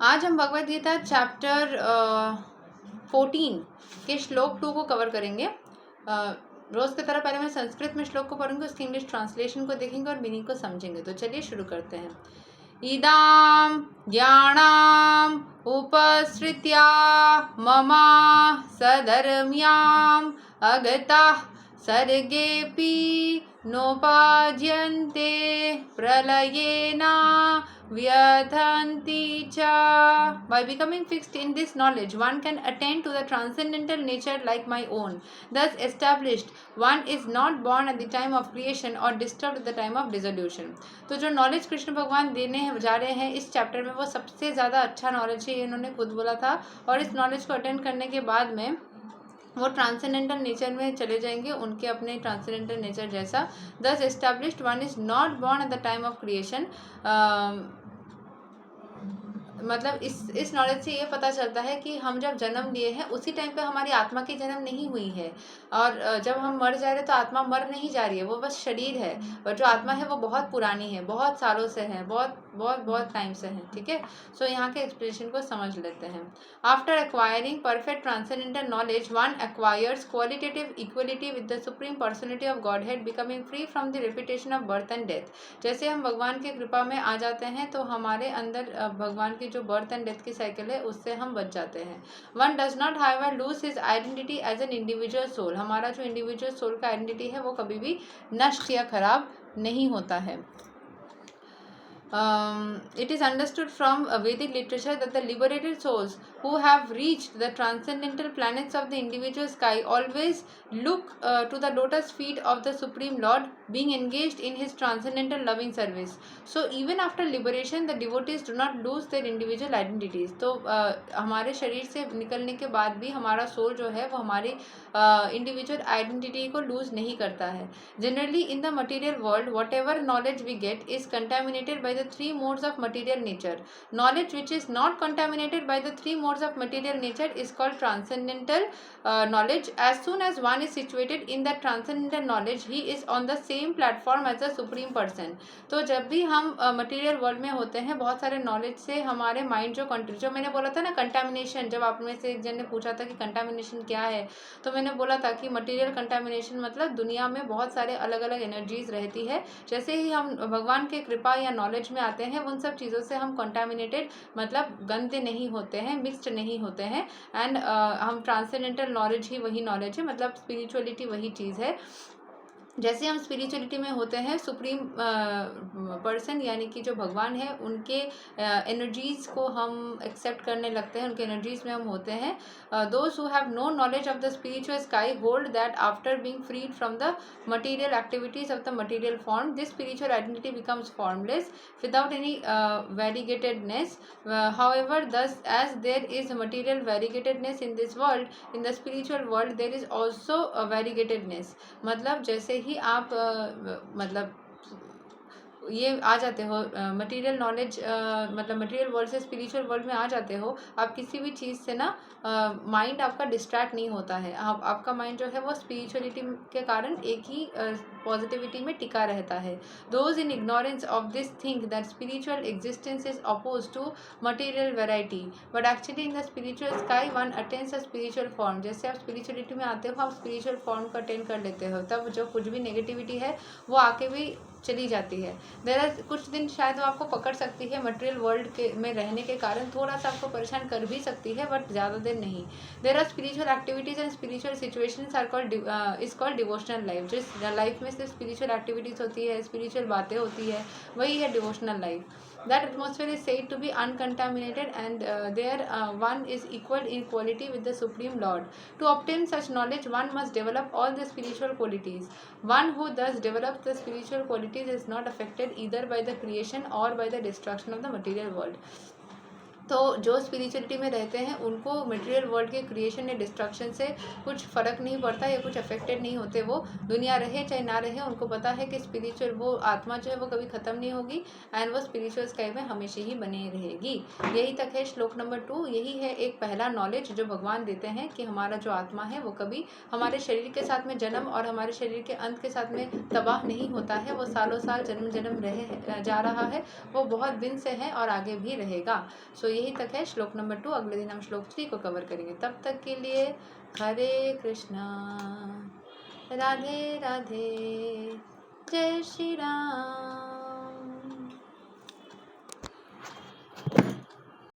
आज हम भगवद गीता चैप्टर 14 के श्लोक 2 को कवर करेंगे। रोज की तरह पहले मैं संस्कृत में श्लोक को पढ़ूंगी, उसकी इंग्लिश ट्रांसलेशन को देखेंगे और मीनिंग को समझेंगे। तो चलिए शुरू करते हैं। इदाम ज्ञानाम उपसृत्या ममा सधर्म्याम अगता सर्गेपि नोपाज्यन्ते प्रलयेना व्यथन्ति च। By becoming fixed in this knowledge, one can attain to the transcendental nature like my own. Thus established, one is not born at the time of creation or disturbed at the time of dissolution. तो जो knowledge Krishna भगवान देने जा रहे हैं इस chapter में, वो सबसे ज़्यादा अच्छा नॉलेज है, ये इन्होंने खुद बोला था। और इस नॉलेज को अटेंड करने के बाद में वो ट्रांसेंडेंटल नेचर में चले जाएंगे, उनके अपने ट्रांसेंडेंटल नेचर जैसा। दस established, one is not born at the time of creation. मतलब इस नॉलेज से ये पता चलता है कि हम जब जन्म लिए हैं उसी टाइम पे हमारी आत्मा की जन्म नहीं हुई है। और जब हम मर जा रहे हैं तो आत्मा मर नहीं जा रही है, वो बस शरीर है। और जो आत्मा है वो बहुत पुरानी है, बहुत सालों से है, बहुत टाइम से है। ठीक है, सो यहाँ के एक्सप्लेनेशन को समझ लेते हैं। After acquiring perfect transcendental knowledge, one acquires qualitative equality with the supreme personality of God head, becoming free from the repetition of birth and death. जैसे हम भगवान की कृपा में आ जाते हैं तो हमारे अंदर भगवान की जो बर्थ एंड डेथ की साइकिल है उससे हम बच जाते हैं। One does not however lose his identity as an individual soul. हमारा जो इंडिविजुअल सोल का आइडेंटिटी है वो कभी भी नष्ट या खराब नहीं होता है। It is understood from Vedic literature that the liberated souls who have reached the transcendental planets of the individual sky always look to the lotus feet of the Supreme Lord, being engaged in his transcendental loving service. So even after liberation, the devotees do not lose their individual identities. तो हमारे शरीर से निकलने के बाद भी हमारा soul जो है वो हमारी इंडिविजुअल आइडेंटिटी को लूज नहीं करता है। Generally in the material world, whatever knowledge we get is contaminated by the three modes of material nature. Knowledge which is not contaminated by the three modes of material nature is called transcendental knowledge. As soon as one is situated in that transcendental knowledge, he is on the same platform as the supreme person. तो जब भी हम material world में होते हैं, बहुत सारे knowledge से हमारे माइंड जो मैंने बोला था ना कंटामिनेशन, जब आप में से एक जन ने पूछा था कि कंटामिनेशन क्या है, तो मैंने बोला था कि मटेरियल कंटामिनेशन मतलब दुनिया में बहुत सारे अलग अलग एनर्जीज रहती है। जैसे ही हम भगवान के कृपा या नॉलेज में आते हैं, उन सब चीज़ों से हम कंटामिनेटेड मतलब गंदे नहीं होते हैं, मिक्स्ड नहीं होते हैं। एंड हम ट्रांसेंडेंटल नॉलेज ही वही नॉलेज है, मतलब स्पिरिचुअलिटी वही चीज़ है। जैसे हम स्पिरिचुअलिटी में होते हैं, सुप्रीम पर्सन यानी कि जो भगवान है उनके एनर्जीज को हम एक्सेप्ट करने लगते हैं, उनके एनर्जीज में हम होते हैं। Those who have no knowledge of the spiritual sky hold that after being freed from the material activities of the material form, this spiritual identity becomes formless without any variegatedness. However, thus as there is material variegatedness in this world, in the spiritual world there is also a variegatedness. मतलब जैसे ही आप मतलब ये आ जाते हो material knowledge, मतलब material world से spiritual world में आ जाते हो, आप किसी भी चीज़ से ना माइंड आपका डिस्ट्रैक्ट नहीं होता है। आपका माइंड जो है वो स्पिरिचुअलिटी के कारण एक ही पॉजिटिविटी में टिका रहता है। Those in ignorance of this think that spiritual existence is oppose to material variety, but actually in the spiritual sky one attains a spiritual form. जैसे आप स्पिरिचुअलिटी में आते हो, आप स्पिरिचुअल फॉर्म को अटेंड कर लेते हो, तब जो कुछ भी नेगेटिविटी है वो आके भी चली जाती है। देर आर कुछ दिन शायद वो आपको पकड़ सकती है, मटेरियल वर्ल्ड के में रहने के कारण थोड़ा सा आपको परेशान कर भी सकती है, बट ज़्यादा देर नहीं। There are spiritual activities and spiritual situations are called is called devotional life. जिस लाइफ में सिर्फ स्पिरिचुअल एक्टिविटीज़ होती है, स्पिरिचुअल बातें होती है, वही है devotional life. That atmosphere is said to be uncontaminated, and there one is equal in quality with the Supreme Lord. To obtain such knowledge, one must develop all the spiritual qualities. One who thus develops the spiritual qualities is not affected either by the creation or by the destruction of the material world. तो जो spirituality में रहते हैं उनको material world के creation या destruction से कुछ फ़र्क नहीं पड़ता या कुछ अफेक्टेड नहीं होते। वो दुनिया रहे चाहे ना रहे, उनको पता है कि स्पिरिचुअल वो आत्मा जो है वो कभी ख़त्म नहीं होगी एंड वो स्पिरिचुअल स्काई में हमेशा ही बने रहेगी। यही तक है श्लोक नंबर 2। यही है एक पहला नॉलेज जो भगवान देते हैं कि हमारा जो आत्मा है वो कभी हमारे शरीर के साथ में जन्म और हमारे शरीर के अंत के साथ में तबाह नहीं होता है। वो सालों साल जन्म जन्म रहे जा रहा है, वो बहुत दिन से है और आगे भी रहेगा। सो यही तक है श्लोक नंबर 2। अगले दिन हम श्लोक 3 को कवर करेंगे। तब तक के लिए हरे कृष्णा, राधे राधे, जय श्री राम।